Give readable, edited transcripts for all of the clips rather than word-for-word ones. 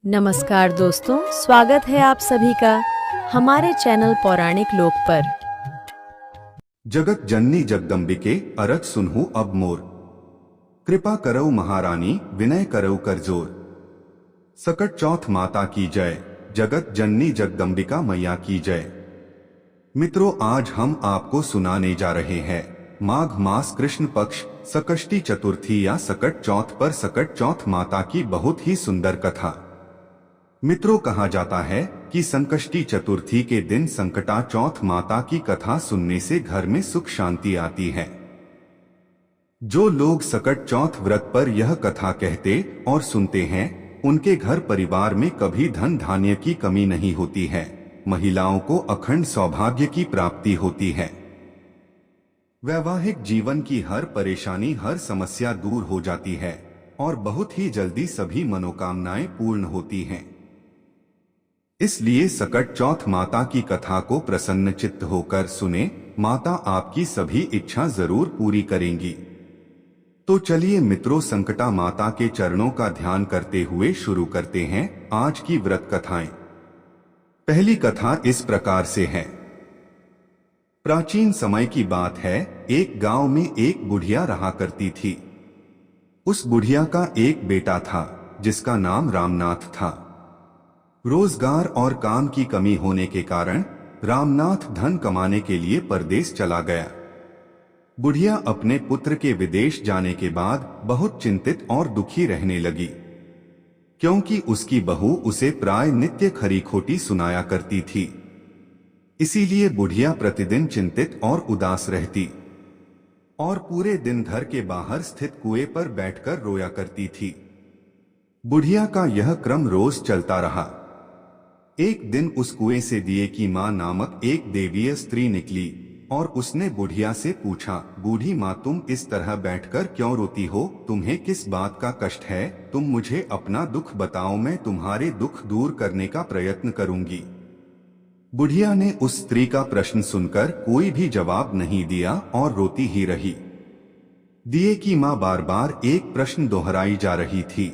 नमस्कार दोस्तों, स्वागत है आप सभी का हमारे चैनल पौराणिक लोक पर। जगत जननी जगदम्बिके अरज सुनहु अब मोर। कृपा करौ महारानी विनय करौ कर जोर। सकट चौथ माता की जय, जगत जननी जगदम्बिका मैया की जय। मित्रों, आज हम आपको सुनाने जा रहे हैं माघ मास कृष्ण पक्ष सकष्टी चतुर्थी या सकट चौथ पर सकट चौथ माता की बहुत ही सुंदर कथा। मित्रों, कहा जाता है कि संकष्टी चतुर्थी के दिन संकटा चौथ माता की कथा सुनने से घर में सुख शांति आती है। जो लोग सकट चौथ व्रत पर यह कथा कहते और सुनते हैं, उनके घर परिवार में कभी धन धान्य की कमी नहीं होती है। महिलाओं को अखंड सौभाग्य की प्राप्ति होती है। वैवाहिक जीवन की हर परेशानी, हर समस्या दूर हो जाती है और बहुत ही जल्दी सभी मनोकामनाएं पूर्ण होती हैं। इसलिए सकट चौथ माता की कथा को प्रसन्न चित्त होकर सुने, माता आपकी सभी इच्छा जरूर पूरी करेंगी। तो चलिए मित्रों, संकटा माता के चरणों का ध्यान करते हुए शुरू करते हैं आज की व्रत कथाएं। पहली कथा इस प्रकार से है। प्राचीन समय की बात है, एक गांव में एक बुढ़िया रहा करती थी। उस बुढ़िया का एक बेटा था जिसका नाम रामनाथ था। रोजगार और काम की कमी होने के कारण रामनाथ धन कमाने के लिए परदेश चला गया। बुढ़िया अपने पुत्र के विदेश जाने के बाद बहुत चिंतित और दुखी रहने लगी, क्योंकि उसकी बहू उसे प्राय नित्य खरी खोटी सुनाया करती थी। इसीलिए बुढ़िया प्रतिदिन चिंतित और उदास रहती और पूरे दिन घर के बाहर स्थित कुएं पर बैठकर रोया करती थी। बुढ़िया का यह क्रम रोज चलता रहा। एक दिन उस कुएं से दिए की मां नामक एक देवीय स्त्री निकली और उसने बुढ़िया से पूछा, बूढ़ी मां, तुम इस तरह बैठकर क्यों रोती हो? तुम्हें किस बात का कष्ट है? तुम मुझे अपना दुख बताओ, मैं तुम्हारे दुख दूर करने का प्रयत्न करूंगी। बुढ़िया ने उस स्त्री का प्रश्न सुनकर कोई भी जवाब नहीं दिया और रोती ही रही। दिए की मां बार बार एक प्रश्न दोहराई जा रही थी।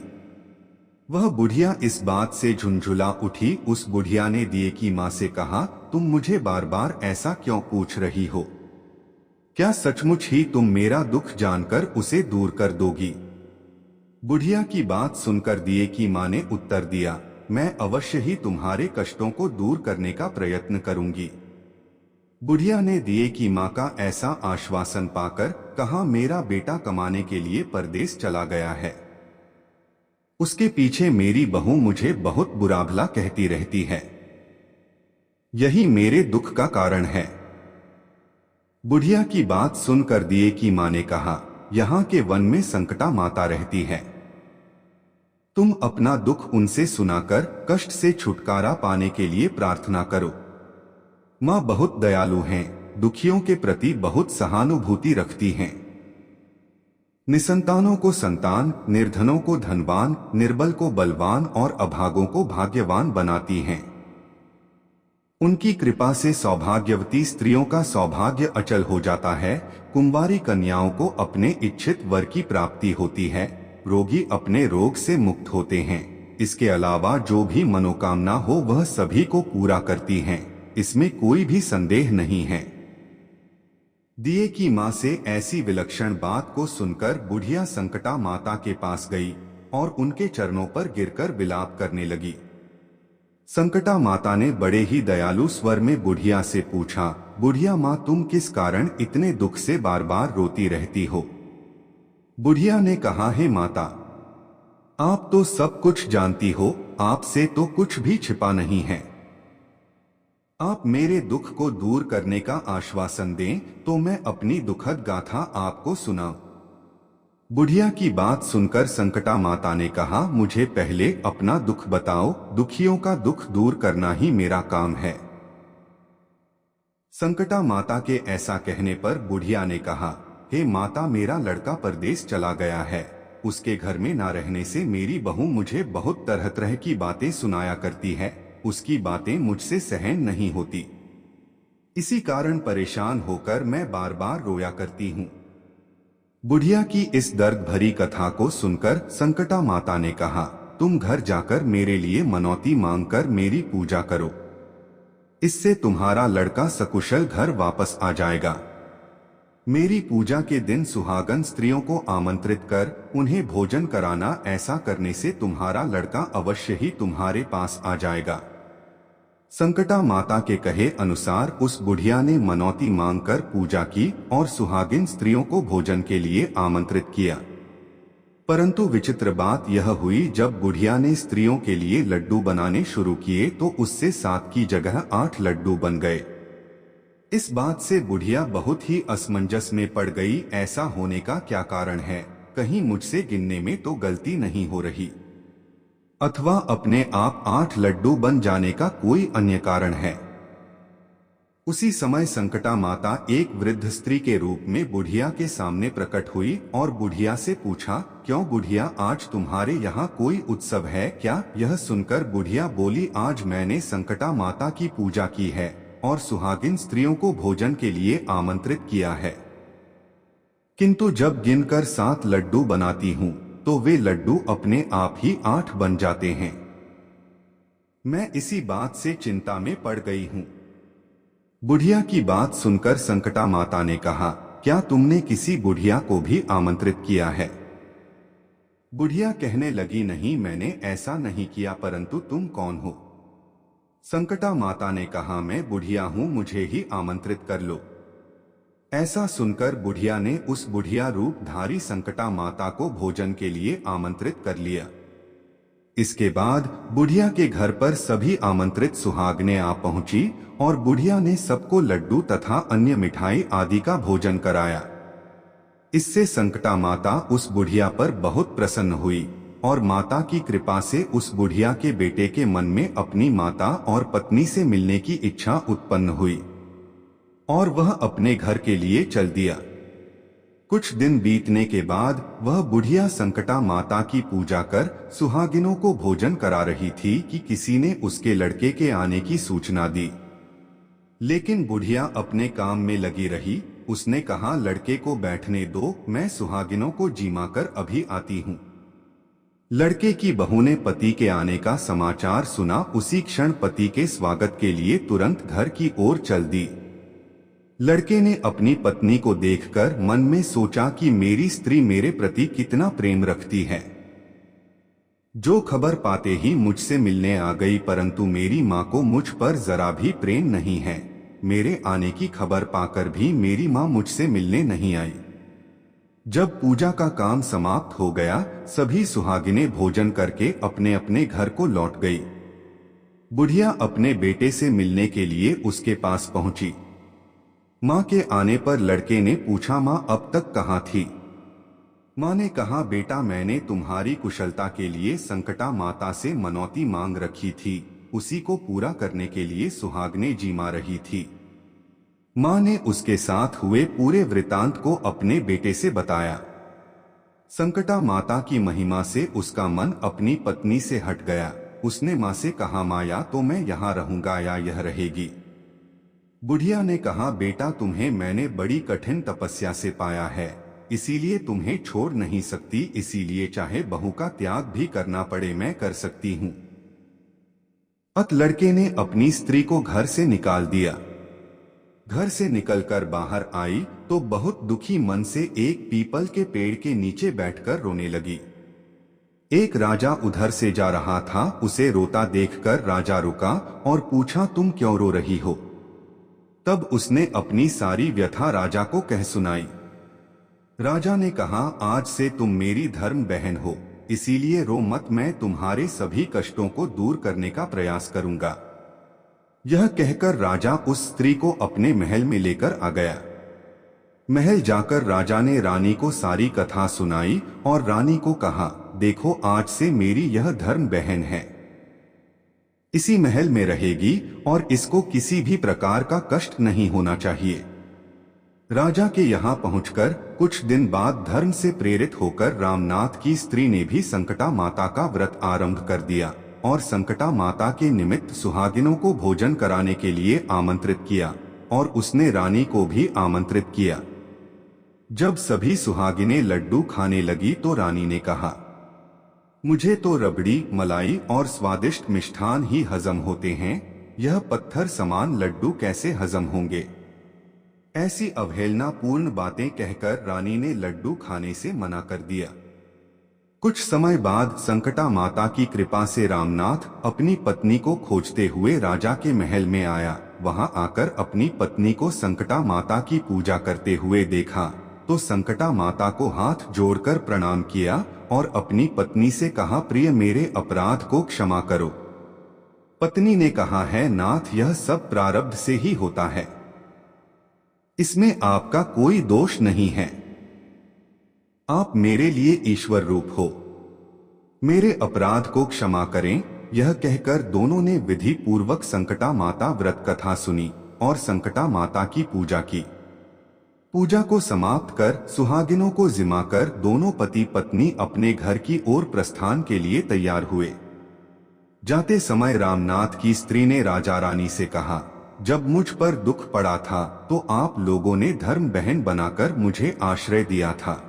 वह बुढ़िया इस बात से झुंझुला उठी। उस बुढ़िया ने दिए की मां से कहा, तुम मुझे बार बार ऐसा क्यों पूछ रही हो? क्या सचमुच ही तुम मेरा दुख जानकर उसे दूर कर दोगी? बुढ़िया की बात सुनकर दिए की मां ने उत्तर दिया, मैं अवश्य ही तुम्हारे कष्टों को दूर करने का प्रयत्न करूंगी। बुढ़िया ने दिए की मां का ऐसा आश्वासन पाकर कहा, मेरा बेटा कमाने के लिए परदेश चला गया है। उसके पीछे मेरी बहू मुझे बहुत बुरा भला कहती रहती है। यही मेरे दुख का कारण है। बुढ़िया की बात सुनकर दिए की मां ने कहा, यहाँ के वन में संकटा माता रहती है। तुम अपना दुख उनसे सुनाकर कष्ट से छुटकारा पाने के लिए प्रार्थना करो। मां बहुत दयालु हैं, दुखियों के प्रति बहुत सहानुभूति रखती हैं। निसंतानों को संतान, निर्धनों को धनवान, निर्बल को बलवान और अभागों को भाग्यवान बनाती हैं। उनकी कृपा से सौभाग्यवती स्त्रियों का सौभाग्य अचल हो जाता है। कुंवारी कन्याओं को अपने इच्छित वर की प्राप्ति होती है। रोगी अपने रोग से मुक्त होते हैं। इसके अलावा जो भी मनोकामना हो वह सभी को पूरा करती हैं। इसमें कोई भी संदेह नहीं है। दिए की मां से ऐसी विलक्षण बात को सुनकर बुढ़िया संकटा माता के पास गई और उनके चरणों पर गिरकर विलाप करने लगी। संकटा माता ने बड़े ही दयालु स्वर में बुढ़िया से पूछा, बुढ़िया मां, तुम किस कारण इतने दुख से बार बार रोती रहती हो? बुढ़िया ने कहा, हे माता, आप तो सब कुछ जानती हो, आपसे तो कुछ भी छिपा नहीं है। आप मेरे दुख को दूर करने का आश्वासन दें तो मैं अपनी दुखद गाथा आपको सुनाऊं। बुढ़िया की बात सुनकर संकटा माता ने कहा, मुझे पहले अपना दुख बताओ, दुखियों का दुख दूर करना ही मेरा काम है। संकटा माता के ऐसा कहने पर बुढ़िया ने कहा, हे माता, मेरा लड़का परदेश चला गया है। उसके घर में ना रहने से मेरी बहू मुझे बहुत तरह तरह की बातें सुनाया करती है। उसकी बातें मुझसे सहन नहीं होती। इसी कारण परेशान होकर मैं बार बार रोया करती हूँ। बुढ़िया की इस दर्द भरी कथा को सुनकर संकटा माता ने कहा, तुम घर जाकर मेरे लिए मनौती मांगकर मेरी पूजा करो। इससे तुम्हारा लड़का सकुशल घर वापस आ जाएगा। मेरी पूजा के दिन सुहागन स्त्रियों को आमंत्रित कर उन्हें भोजन कराना। ऐसा करने से तुम्हारा लड़का अवश्य ही तुम्हारे पास आ जाएगा। संकटा माता के कहे अनुसार उस बुढ़िया ने मनौती मांगकर पूजा की और सुहागिन स्त्रियों को भोजन के लिए आमंत्रित किया। परंतु विचित्र बात यह हुई, जब बुढ़िया ने स्त्रियों के लिए लड्डू बनाने शुरू किए तो उससे 7 की जगह 8 लड्डू बन गए। इस बात से बुढ़िया बहुत ही असमंजस में पड़ गई। ऐसा होने का क्या कारण है? कहीं मुझसे गिनने में तो गलती नहीं हो रही, अथवा अपने आप 8 लड्डू बन जाने का कोई अन्य कारण है। उसी समय संकटा माता एक वृद्ध स्त्री के रूप में बुढ़िया के सामने प्रकट हुई और बुढ़िया से पूछा, क्यों बुढ़िया, आज तुम्हारे यहाँ कोई उत्सव है क्या? यह सुनकर बुढ़िया बोली, आज मैंने संकटा माता की पूजा की है और सुहागिन स्त्रियों को भोजन के लिए आमंत्रित किया है, किंतु जब गिनकर 7 लड्डू बनाती हूँ तो वे लड्डू अपने आप ही 8 बन जाते हैं। मैं इसी बात से चिंता में पड़ गई हूँ। बुढ़िया की बात सुनकर संकटा माता ने कहा, क्या तुमने किसी बुढ़िया को भी आमंत्रित किया है? बुढ़िया कहने लगी, नहीं, मैंने ऐसा नहीं किया, परंतु तुम कौन हो? संकटा माता ने कहा, मैं बुढ़िया हूं, मुझे ही आमंत्रित कर लो। ऐसा सुनकर बुढ़िया ने उस बुढ़िया रूपधारी संकटा माता को भोजन के लिए आमंत्रित कर लिया। इसके बाद बुढ़िया के घर पर सभी आमंत्रित सुहागनें आ पहुंची और बुढ़िया ने सबको लड्डू तथा अन्य मिठाई आदि का भोजन कराया। इससे संकटा माता उस बुढ़िया पर बहुत प्रसन्न हुई और माता की कृपा से उस बुढ़िया के बेटे के मन में अपनी माता और पत्नी से मिलने की इच्छा उत्पन्न हुई और वह अपने घर के लिए चल दिया। कुछ दिन बीतने के बाद वह बुढ़िया संकटा माता की पूजा कर सुहागिनों को भोजन करा रही थी कि किसी ने उसके लड़के के आने की सूचना दी। लेकिन बुढ़िया अपने काम में लगी रही। उसने कहा, लड़के को बैठने दो, मैं सुहागिनों को जिमा कर अभी आती हूँ। लड़के की बहू ने पति के आने का समाचार सुना। उसी क्षण पति के स्वागत के लिए तुरंत घर की ओर चल दी। लड़के ने अपनी पत्नी को देखकर मन में सोचा कि मेरी स्त्री मेरे प्रति कितना प्रेम रखती है। जो खबर पाते ही मुझसे मिलने आ गई, परंतु मेरी माँ को मुझ पर जरा भी प्रेम नहीं है। मेरे आने की खबर पाकर भी मेरी माँ मुझसे मिलने नहीं आई। जब पूजा का काम समाप्त हो गया, सभी सुहागिनें भोजन करके अपने अपने घर को लौट गई। बुढ़िया अपने बेटे से मिलने के लिए उसके पास पहुंची। माँ के आने पर लड़के ने पूछा, माँ अब तक कहाँ थी? माँ ने कहा, बेटा, मैंने तुम्हारी कुशलता के लिए संकटा माता से मनौती मांग रखी थी, उसी को पूरा करने के लिए सुहागनें जिमा रही थी। माँ ने उसके साथ हुए पूरे वृतांत को अपने बेटे से बताया। संकटा माता की महिमा से उसका मन अपनी पत्नी से हट गया। उसने माँ से कहा, माँ, या तो मैं यहाँ रहूंगा या यह रहेगी। बुढ़िया ने कहा, बेटा, तुम्हें मैंने बड़ी कठिन तपस्या से पाया है, इसीलिए तुम्हें छोड़ नहीं सकती, इसीलिए चाहे बहू का त्याग भी करना पड़े मैं कर सकती हूँ। अत लड़के ने अपनी स्त्री को घर से निकाल दिया। घर से निकलकर बाहर आई तो बहुत दुखी मन से एक पीपल के पेड़ के नीचे बैठकर रोने लगी। एक राजा उधर से जा रहा था। उसे रोता देखकर राजा रुका और पूछा, तुम क्यों रो रही हो? तब उसने अपनी सारी व्यथा राजा को कह सुनाई। राजा ने कहा, आज से तुम मेरी धर्म बहन हो, इसीलिए रो मत, मैं तुम्हारे सभी कष्टों को दूर करने का प्रयास करूंगा। यह कहकर राजा उस स्त्री को अपने महल में लेकर आ गया। महल जाकर राजा ने रानी को सारी कथा सुनाई और रानी को कहा, देखो, आज से मेरी यह धर्म बहन है, इसी महल में रहेगी और इसको किसी भी प्रकार का कष्ट नहीं होना चाहिए। राजा के यहाँ पहुंचकर कुछ दिन बाद धर्म से प्रेरित होकर रामनाथ की स्त्री ने भी संकटा माता का व्रत आरंभ कर दिया और संकटा माता के निमित्त सुहागिनों को भोजन कराने के लिए आमंत्रित किया और उसने रानी को भी आमंत्रित किया। जब सभी सुहागिनें लड्डू खाने लगी तो रानी ने कहा, मुझे तो रबड़ी, मलाई और स्वादिष्ट मिष्ठान ही हजम होते हैं, यह पत्थर समान लड्डू कैसे हजम होंगे? ऐसी अवहेलनापूर्ण बातें कहकर रानी ने लड्डू खाने से मना कर दिया। कुछ समय बाद संकटा माता की कृपा से रामनाथ अपनी पत्नी को खोजते हुए राजा के महल में आया। वहां आकर अपनी पत्नी को संकटा माता की पूजा करते हुए देखा तो संकटा माता को हाथ जोड़कर प्रणाम किया और अपनी पत्नी से कहा, प्रिय मेरे अपराध को क्षमा करो। पत्नी ने कहा, है नाथ, यह सब प्रारब्ध से ही होता है, इसमें आपका कोई दोष नहीं है। आप मेरे लिए ईश्वर रूप हो, मेरे अपराध को क्षमा करें। यह कहकर दोनों ने विधि पूर्वक संकटा माता व्रत कथा सुनी और संकटा माता की पूजा की। पूजा को समाप्त कर सुहागिनों को जिमाकर दोनों पति पत्नी अपने घर की ओर प्रस्थान के लिए तैयार हुए। जाते समय रामनाथ की स्त्री ने राजा रानी से कहा, जब मुझ पर दुख पड़ा था तो आप लोगों ने धर्म बहन बनाकर मुझे आश्रय दिया था।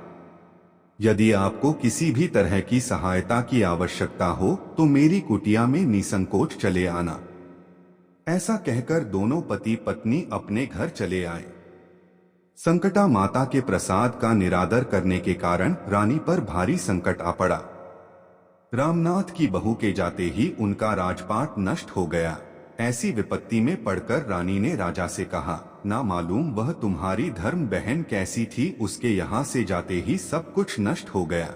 यदि आपको किसी भी तरह की सहायता की आवश्यकता हो तो मेरी कुटिया में निसंकोच चले आना। ऐसा कहकर दोनों पति पत्नी अपने घर चले आए। संकटा माता के प्रसाद का निरादर करने के कारण रानी पर भारी संकट आ पड़ा। रामनाथ की बहू के जाते ही उनका राजपाट नष्ट हो गया। ऐसी विपत्ति में पड़कर रानी ने राजा से कहा, ना मालूम वह तुम्हारी धर्म बहन कैसी थी, उसके यहाँ से जाते ही सब कुछ नष्ट हो गया।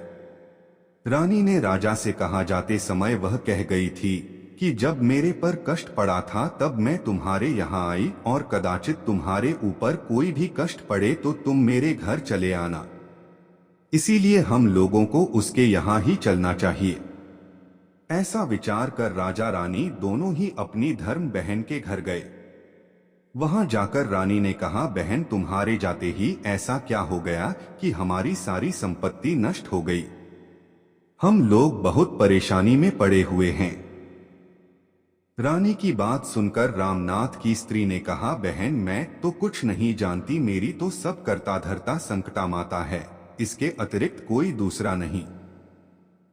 रानी ने राजा से कहा, जाते समय वह कह गई थी कि जब मेरे पर कष्ट पड़ा था तब मैं तुम्हारे यहाँ आई और कदाचित तुम्हारे ऊपर कोई भी कष्ट पड़े तो तुम मेरे घर चले आना। इसीलिए हम लोगों को उसके यहाँ ही चलना चाहिए। ऐसा विचार कर राजा रानी दोनों ही अपनी धर्म बहन के घर गए। वहां जाकर रानी ने कहा, बहन तुम्हारे जाते ही ऐसा क्या हो गया कि हमारी सारी संपत्ति नष्ट हो गई? हम लोग बहुत परेशानी में पड़े हुए हैं। रानी की बात सुनकर रामनाथ की स्त्री ने कहा, बहन मैं तो कुछ नहीं जानती, मेरी तो सब करता धरता संकटा माता है, इसके अतिरिक्त कोई दूसरा नहीं।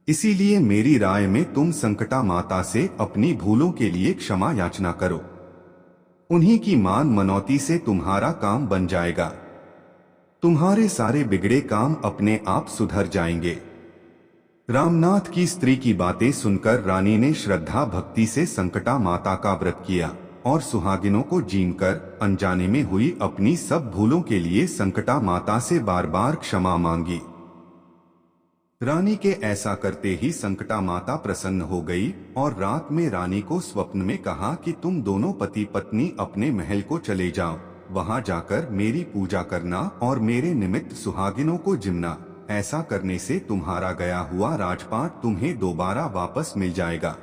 इसीलिए मेरी राय में तुम संकटा माता से अपनी भूलों के लिए क्षमा याचना करो। उन्हीं की मान मनौती से तुम्हारा काम बन जाएगा। तुम्हारे सारे बिगड़े काम अपने आप सुधर जाएंगे। रामनाथ की स्त्री की बातें सुनकर रानी ने श्रद्धा भक्ति से संकटा माता का व्रत किया और सुहागिनों को जीनकर अनजाने में हुई अपनी सब भूलों के लिए संकटा माता से बार बार क्षमा मांगी। रानी के ऐसा करते ही संकटा माता प्रसन्न हो गई और रात में रानी को स्वप्न में कहा कि तुम दोनों पति पत्नी अपने महल को चले जाओ, वहां जाकर मेरी पूजा करना और मेरे निमित्त सुहागिनों को जिमना। ऐसा करने से तुम्हारा गया हुआ राजपाट तुम्हें दोबारा वापस मिल जाएगा।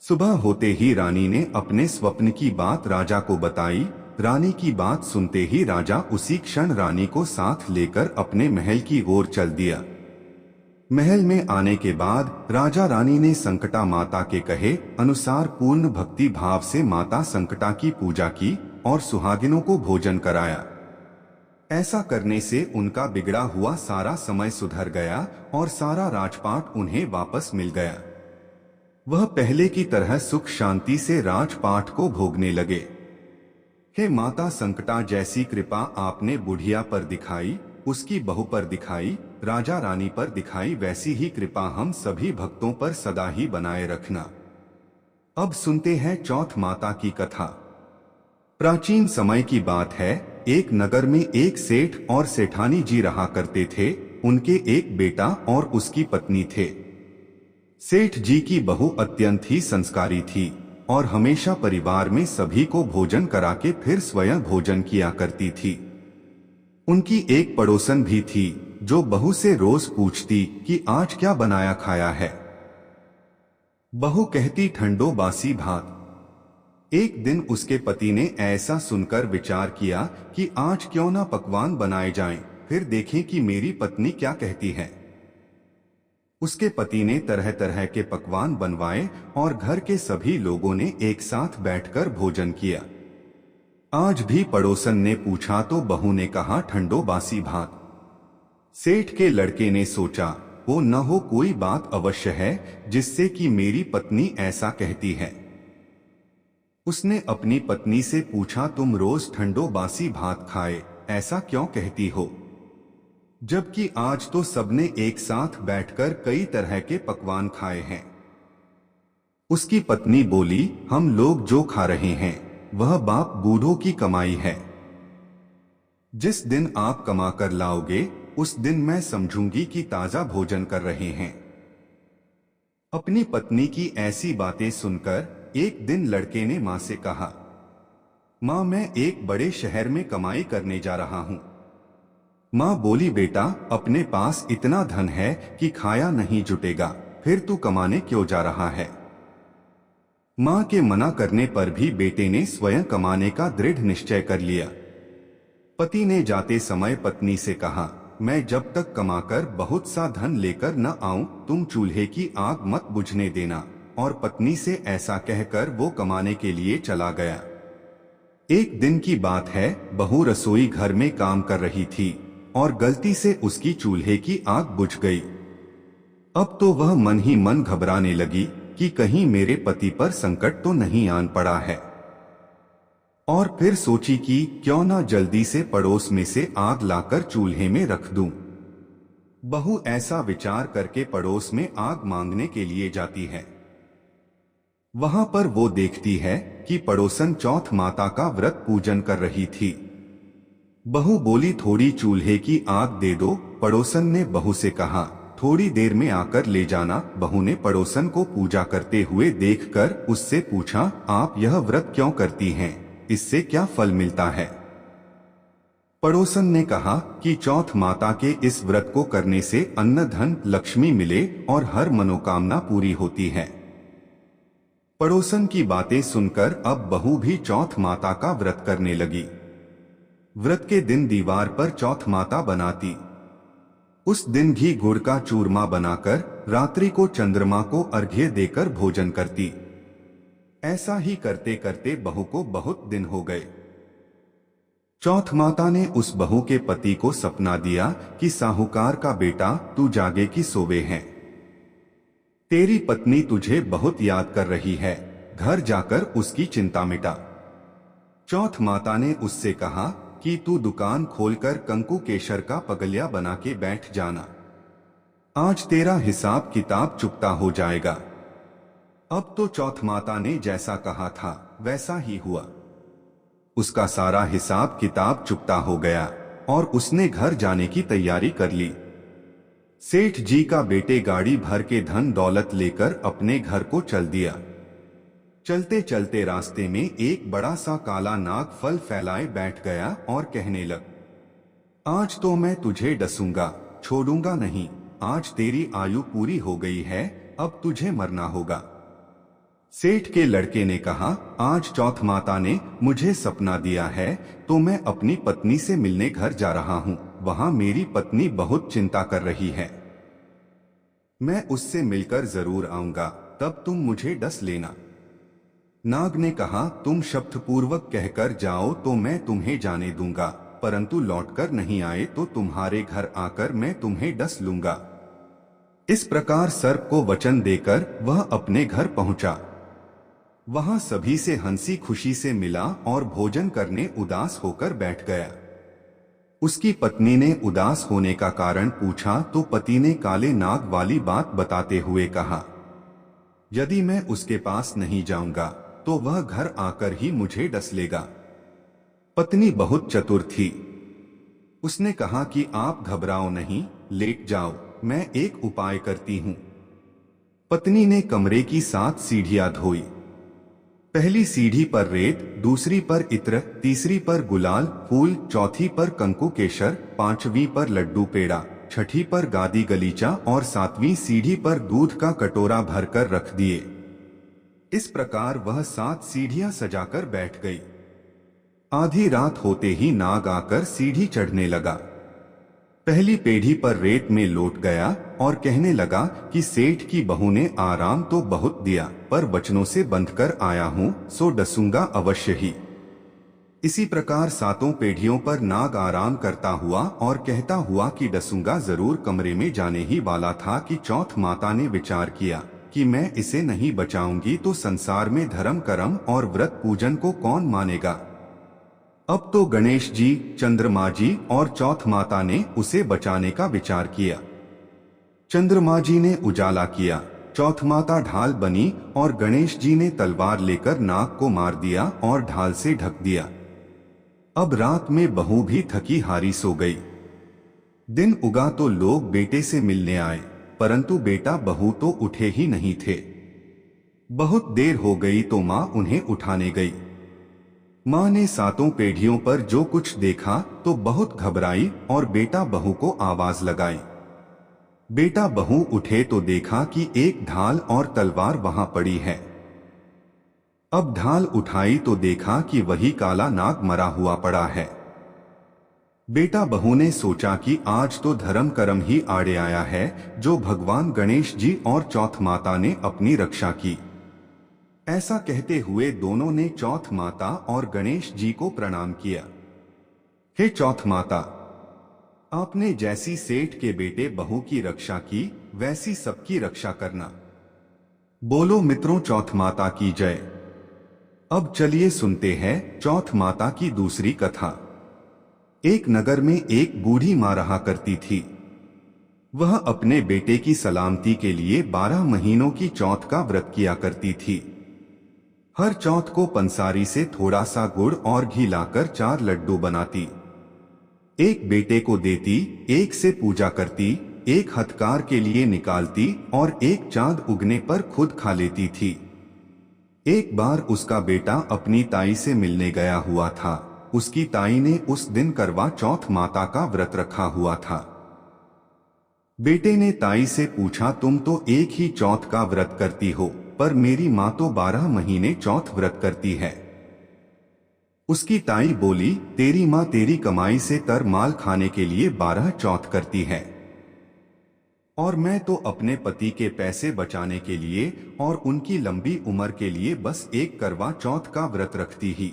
सुबह होते ही रानी ने अपने स्वप्न की बात राजा को बताई। रानी की बात सुनते ही राजा उसी क्षण रानी को साथ लेकर अपने महल की ओर चल दिया। महल में आने के बाद राजा रानी ने संकटा माता के कहे अनुसार पूर्ण भक्ति भाव से माता संकटा की पूजा की और सुहागिनों को भोजन कराया। ऐसा करने से उनका बिगड़ा हुआ सारा समय सुधर गया और सारा राजपाट उन्हें वापस मिल गया। वह पहले की तरह सुख शांति से राजपाट को भोगने लगे। हे माता संकटा, जैसी कृपा आपने बुढ़िया पर दिखाई, उसकी बहू पर दिखाई, राजा रानी पर दिखाई, वैसी ही कृपा हम सभी भक्तों पर सदा ही बनाए रखना। अब सुनते हैं चौथ माता की कथा। प्राचीन समय की बात है। एक नगर में एक सेठ और सेठानी जी रहा करते थे। उनके एक बेटा और उसकी पत्नी थे। सेठ जी की बहू अत्यंत ही संस्कारी थी और हमेशा परिवार में सभी को भोजन करा के फिर स्वयं भोजन किया करती थी। उनकी एक पड़ोसन भी थी जो बहू से रोज पूछती कि आज क्या बनाया खाया है। बहू कहती ठंडो बासी भात। एक दिन उसके पति ने ऐसा सुनकर विचार किया कि आज क्यों ना पकवान बनाए जाएं, फिर देखें कि मेरी पत्नी क्या कहती है। उसके पति ने तरह तरह के पकवान बनवाए और घर के सभी लोगों ने एक साथ बैठकर भोजन किया। आज भी पड़ोसन ने पूछा तो बहू ने कहा ठंडो बासी भात। सेठ के लड़के ने सोचा वो न हो कोई बात अवश्य है जिससे कि मेरी पत्नी ऐसा कहती है। उसने अपनी पत्नी से पूछा, तुम रोज ठंडो बासी भात खाए ऐसा क्यों कहती हो, जबकि आज तो सबने एक साथ बैठकर कई तरह के पकवान खाए हैं। उसकी पत्नी बोली, हम लोग जो खा रहे हैं वह बाप बूढ़ों की कमाई है। जिस दिन आप कमा कर लाओगे उस दिन मैं समझूंगी कि ताजा भोजन कर रहे हैं। अपनी पत्नी की ऐसी बातें सुनकर एक दिन लड़के ने मां से कहा, मां मैं एक बड़े शहर में कमाई करने जा रहा हूं। मां बोली, बेटा अपने पास इतना धन है कि खाया नहीं जुटेगा, फिर तू कमाने क्यों जा रहा है। मां के मना करने पर भी बेटे ने स्वयं कमाने का दृढ़ निश्चय कर लिया। पति ने जाते समय पत्नी से कहा, मैं जब तक कमाकर बहुत सा धन लेकर न आऊं तुम चूल्हे की आग मत बुझने देना। और पत्नी से ऐसा कहकर वो कमाने के लिए चला गया। एक दिन की बात है, बहू रसोई घर में काम कर रही थी और गलती से उसकी चूल्हे की आग बुझ गई। अब तो वह मन ही मन घबराने लगी कि कहीं मेरे पति पर संकट तो नहीं आन पड़ा है। और फिर सोची कि क्यों ना जल्दी से पड़ोस में से आग लाकर चूल्हे में रख दूं। बहू ऐसा विचार करके पड़ोस में आग मांगने के लिए जाती है। वहां पर वो देखती है कि पड़ोसन चौथ माता का व्रत पूजन कर रही थी। बहू बोली, थोड़ी चूल्हे की आग दे दो। पड़ोसन ने बहू से कहा, थोड़ी देर में आकर ले जाना। बहू ने पड़ोसन को पूजा करते हुए देखकर उससे पूछा, आप यह व्रत क्यों करती हैं, इससे क्या फल मिलता है। पड़ोसन ने कहा कि चौथ माता के इस व्रत को करने से अन्न धन लक्ष्मी मिले और हर मनोकामना पूरी होती है। पड़ोसन की बातें सुनकर अब बहू भी चौथ माता का व्रत करने लगी। व्रत के दिन दीवार पर चौथ माता बनाती। उस दिन घी गुड़ का चूरमा बनाकर रात्रि को चंद्रमा को अर्घ्य देकर भोजन करती। ऐसा ही करते करते बहू को बहुत दिन हो गए। चौथ माता ने उस बहू के पति को सपना दिया कि साहूकार का बेटा तू जागे कि सोवे हैं, तेरी पत्नी तुझे बहुत याद कर रही है, घर जाकर उसकी चिंता मिटा। चौथ माता ने उससे कहा कि तू दुकान खोलकर कंकु केशर का पगलिया बना के बैठ जाना, आज तेरा हिसाब किताब चुकता हो जाएगा। अब तो चौथ माता ने जैसा कहा था वैसा ही हुआ। उसका सारा हिसाब किताब चुकता हो गया और उसने घर जाने की तैयारी कर ली। सेठ जी का बेटे गाड़ी भर के धन दौलत लेकर अपने घर को चल दिया। चलते चलते रास्ते में एक बड़ा सा काला नाग फल फैलाए बैठ गया और कहने लग, आज तो मैं तुझे डसूंगा, छोड़ूंगा नहीं। आज तेरी आयु पूरी हो गई है, अब तुझे मरना होगा। सेठ के लड़के ने कहा, आज चौथ माता ने मुझे सपना दिया है तो मैं अपनी पत्नी से मिलने घर जा रहा हूं। वहां मेरी पत्नी बहुत चिंता कर रही है, मैं उससे मिलकर जरूर आऊंगा, तब तुम मुझे डस लेना। नाग ने कहा, तुम शब्दपूर्वक कहकर जाओ तो मैं तुम्हें जाने दूंगा, परंतु लौटकर नहीं आए तो तुम्हारे घर आकर मैं तुम्हें डस लूंगा। इस प्रकार सर्प को वचन देकर वह अपने घर पहुंचा। वहां सभी से हंसी खुशी से मिला और भोजन करने उदास होकर बैठ गया। उसकी पत्नी ने उदास होने का कारण पूछा तो पति ने काले नाग वाली बात बताते हुए कहा, यदि मैं उसके पास नहीं जाऊंगा तो वह घर आकर ही मुझे डस लेगा। पत्नी बहुत चतुर थी। उसने कहा कि आप घबराओ नहीं, लेट जाओ, मैं एक उपाय करती हूं। पत्नी ने कमरे की 7 सीढ़ियां धोई। पहली सीढ़ी पर रेत, दूसरी पर इत्र, तीसरी पर गुलाल फूल, चौथी पर कंकु केशर, 5वीं पर लड्डू पेड़ा, 6ठी पर गादी गलीचा और 7वीं सीढ़ी पर दूध का कटोरा भरकर रख दिए। इस प्रकार वह 7 सीढ़ियां सजाकर बैठ गई। आधी रात होते ही नाग आकर सीढ़ी चढ़ने लगा। पहली पेढ़ी पर रेत में लौट गया और कहने लगा कि सेठ की बहू ने आराम तो बहुत दिया, पर वचनों से बंधकर आया हूं, सो डसूंगा अवश्य ही। इसी प्रकार सातों पीढ़ियों पर नाग आराम करता हुआ और कहता हुआ कि डसूंगा जरूर कमरे में जाने ही वाला था कि चौथ माता ने विचार किया कि मैं इसे नहीं बचाऊंगी तो संसार में धर्म कर्म और व्रत पूजन को कौन मानेगा। अब तो गणेश जी, चंद्रमा जी और चौथ माता ने उसे बचाने का विचार किया। चंद्रमा जी ने उजाला किया, चौथ माता ढाल बनी और गणेश जी ने तलवार लेकर नाग को मार दिया और ढाल से ढक दिया। अब रात में बहू भी थकी हारी सो गई। दिन उगा तो लोग बेटे से मिलने आए, परंतु बेटा बहू तो उठे ही नहीं थे। बहुत देर हो गई तो मां उन्हें उठाने गई। मां ने सातों पीढ़ियों पर जो कुछ देखा तो बहुत घबराई और बेटा बहू को आवाज लगाई। बेटा बहू उठे तो देखा कि एक ढाल और तलवार वहां पड़ी है। अब ढाल उठाई तो देखा कि वही काला नाग मरा हुआ पड़ा है। बेटा बहू ने सोचा कि आज तो धर्म कर्म ही आड़े आया है, जो भगवान गणेश जी और चौथ माता ने अपनी रक्षा की। ऐसा कहते हुए दोनों ने चौथ माता और गणेश जी को प्रणाम किया। हे चौथ माता, आपने जैसी सेठ के बेटे बहू की रक्षा की वैसी सबकी रक्षा करना। बोलो मित्रों, चौथ माता की जय। अब चलिए सुनते हैं चौथ माता की दूसरी कथा। एक नगर में एक बूढ़ी मां रहा करती थी। वह अपने बेटे की सलामती के लिए 12 महीनों की चौथ का व्रत किया करती थी। हर चौथ को पंसारी से थोड़ा सा गुड़ और घी लाकर 4 लड्डू बनाती, एक बेटे को देती, एक से पूजा करती, एक हथकार के लिए निकालती और एक चांद उगने पर खुद खा लेती थी। एक बार उसका बेटा अपनी ताई से मिलने गया हुआ था। उसकी ताई ने उस दिन करवा चौथ माता का व्रत रखा हुआ था। बेटे ने ताई से पूछा, तुम तो एक ही चौथ का व्रत करती हो, पर मेरी मां तो 12 महीने चौथ व्रत करती है। उसकी ताई बोली, तेरी मां तेरी कमाई से तर माल खाने के लिए 12 चौथ करती है, और मैं तो अपने पति के पैसे बचाने के लिए और उनकी लंबी उम्र के लिए बस एक करवा चौथ का व्रत रखती ही।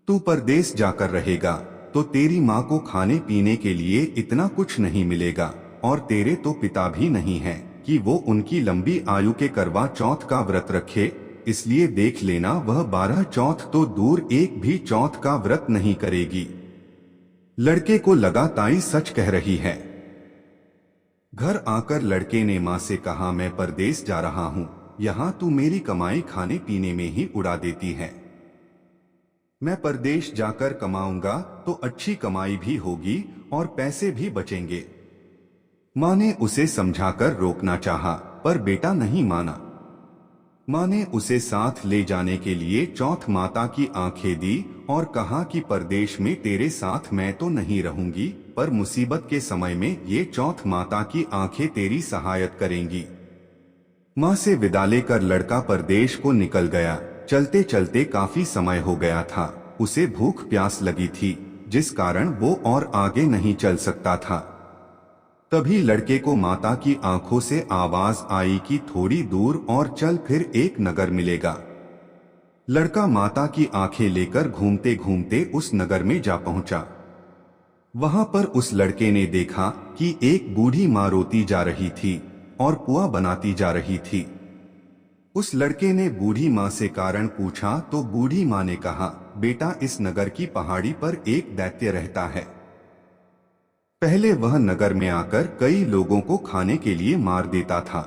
तू परदेश जाकर रहेगा तो तेरी माँ को खाने पीने के लिए इतना कुछ नहीं मिलेगा, और तेरे तो पिता भी नहीं है कि वो उनकी लंबी आयु के करवा चौथ का व्रत रखे, इसलिए देख लेना वह 12 चौथ तो दूर एक भी चौथ का व्रत नहीं करेगी। लड़के को लगा ताई सच कह रही है। घर आकर लड़के ने मां से कहा, मैं परदेश जा रहा हूं, यहां तू मेरी कमाई खाने पीने में ही उड़ा देती है। मैं परदेश जाकर कमाऊंगा तो अच्छी कमाई भी होगी और पैसे भी बचेंगे। मां ने उसे समझाकर रोकना चाहा, पर बेटा नहीं माना। मां ने उसे साथ ले जाने के लिए चौथ माता की आंखें दी और कहा कि परदेश में तेरे साथ मैं तो नहीं रहूंगी, पर मुसीबत के समय में ये चौथ माता की आंखें तेरी सहायता करेंगी। मां से विदा लेकर लड़का परदेश को निकल गया। चलते चलते काफी समय हो गया था। उसे भूख प्यास लगी थी, जिस कारण वो और आगे नहीं चल सकता था। तभी लड़के को माता की आंखों से आवाज आई कि थोड़ी दूर और चल, फिर एक नगर मिलेगा। लड़का माता की आंखें लेकर घूमते घूमते उस नगर में जा पहुंचा। वहां पर उस लड़के ने देखा कि एक बूढ़ी मां रोती जा रही थी और पुआ बनाती जा रही थी। उस लड़के ने बूढ़ी मां से कारण पूछा तो बूढ़ी मां ने कहा, बेटा इस नगर की पहाड़ी पर एक दैत्य रहता है। पहले वह नगर में आकर कई लोगों को खाने के लिए मार देता था,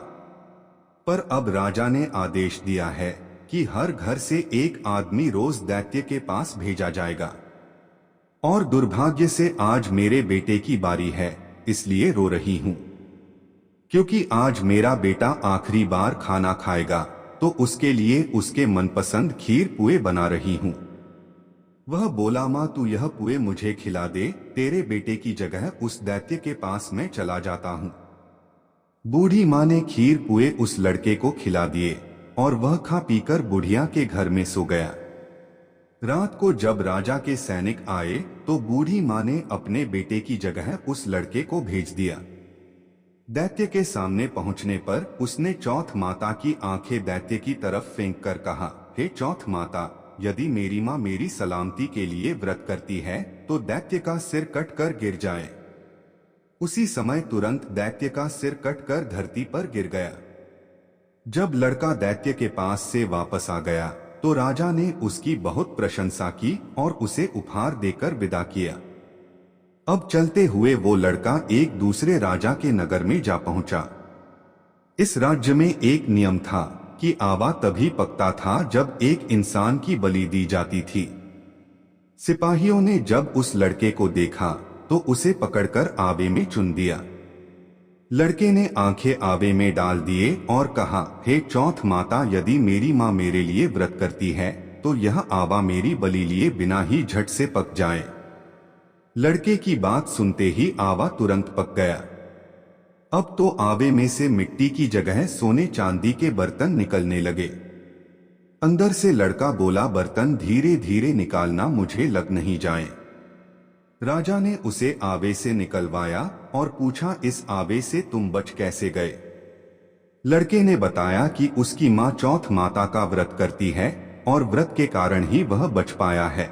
पर अब राजा ने आदेश दिया है कि हर घर से एक आदमी रोज दैत्य के पास भेजा जाएगा। और दुर्भाग्य से आज मेरे बेटे की बारी है, इसलिए रो रही हूं, क्योंकि आज मेरा बेटा आखिरी बार खाना खाएगा, तो उसके लिए उसके मनपसंद खीर पुए बना रही हूं। वह बोला, मां तू यह पुए मुझे खिला दे, तेरे बेटे की जगह उस दैत्य के पास मैं चला जाता हूं। बूढ़ी मां ने खीर पुए उस लड़के को खिला दिए और वह खा पीकर बुढ़िया के घर में सो गया। रात को जब राजा के सैनिक आए तो बूढ़ी मां ने अपने बेटे की जगह उस लड़के को भेज दिया। दैत्य के सामने पहुंचने पर उसने चौथ माता की आंखें दैत्य की तरफ फेंक कर कहा, हे चौथ माता, यदि मेरी माँ मेरी सलामती के लिए व्रत करती है तो दैत्य का सिर कट कर गिर जाए। उसी समय तुरंत दैत्य का सिर कट कर धरती पर गिर गया। जब लड़का दैत्य के पास से वापस आ गया तो राजा ने उसकी बहुत प्रशंसा की और उसे उपहार देकर विदा किया। अब चलते हुए वो लड़का एक दूसरे राजा के नगर में जा पहुंचा। इस राज्य में एक नियम था कि आवा तभी पकता था जब एक इंसान की बलि दी जाती थी। सिपाहियों ने जब उस लड़के को देखा तो उसे पकड़कर आवे में चुन दिया। लड़के ने आंखें आवे में डाल दिए और कहा, हे चौथ माता, यदि मेरी माँ मेरे लिए व्रत करती है तो यह आवा मेरी बलि लिए बिना ही झट से पक जाए। लड़के की बात सुनते ही आवा तुरंत पक गया। अब तो आवे में से मिट्टी की जगह सोने चांदी के बर्तन निकलने लगे। अंदर से लड़का बोला, बर्तन धीरे धीरे निकालना, मुझे लग नहीं जाए। राजा ने उसे आवे से निकलवाया और पूछा, इस आवे से तुम बच कैसे गए? लड़के ने बताया कि उसकी माँ चौथ माता का व्रत करती है और व्रत के कारण ही वह बच पाया है।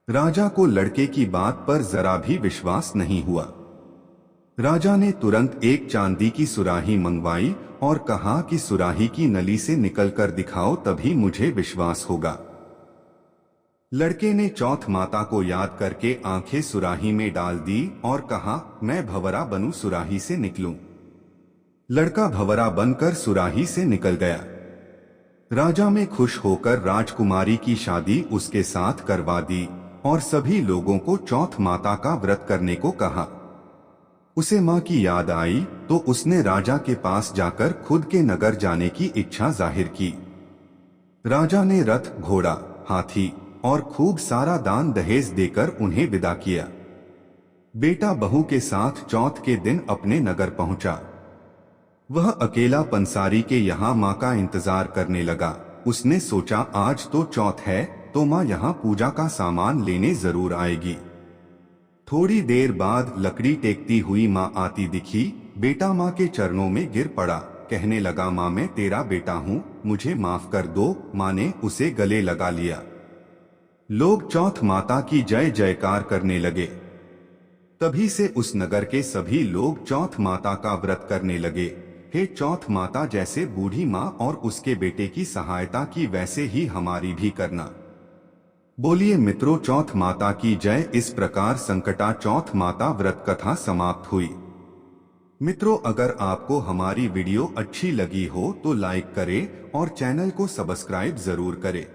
राजा को लड़के की बात पर जरा भी विश्वास नहीं हुआ। राजा ने तुरंत एक चांदी की सुराही मंगवाई और कहा कि सुराही की नली से निकलकर दिखाओ, तभी मुझे विश्वास होगा। लड़के ने चौथ माता को याद करके आंखें सुराही में डाल दी और कहा, मैं भंवरा बनूं, सुराही से निकलूं। लड़का भंवरा बनकर सुराही से निकल गया। राजा में खुश होकर राजकुमारी की शादी उसके साथ करवा दी और सभी लोगों को चौथ माता का व्रत करने को कहा। उसे माँ की याद आई तो उसने राजा के पास जाकर खुद के नगर जाने की इच्छा जाहिर की। राजा ने रथ, घोड़ा, हाथी और खूब सारा दान दहेज देकर उन्हें विदा किया। बेटा बहू के साथ चौथ के दिन अपने नगर पहुंचा। वह अकेला पंसारी के यहाँ माँ का इंतजार करने लगा। उसने सोचा, आज तो चौथ है तो माँ यहाँ पूजा का सामान लेने जरूर आएगी। थोड़ी देर बाद लकड़ी टेकती हुई माँ आती दिखी। बेटा माँ के चरणों में गिर पड़ा, कहने लगा, माँ मैं तेरा बेटा हूँ, मुझे माफ कर दो। माँ ने उसे गले लगा लिया। लोग चौथ माता की जय जयकार करने लगे। तभी से उस नगर के सभी लोग चौथ माता का व्रत करने लगे। हे चौथ माता, जैसे बूढ़ी माँ और उसके बेटे की सहायता की वैसे ही हमारी भी करना। बोलिए मित्रों, चौथ माता की जय। इस प्रकार संकटा चौथ माता व्रत कथा समाप्त हुई। मित्रों, अगर आपको हमारी वीडियो अच्छी लगी हो तो लाइक करें और चैनल को सब्सक्राइब जरूर करें।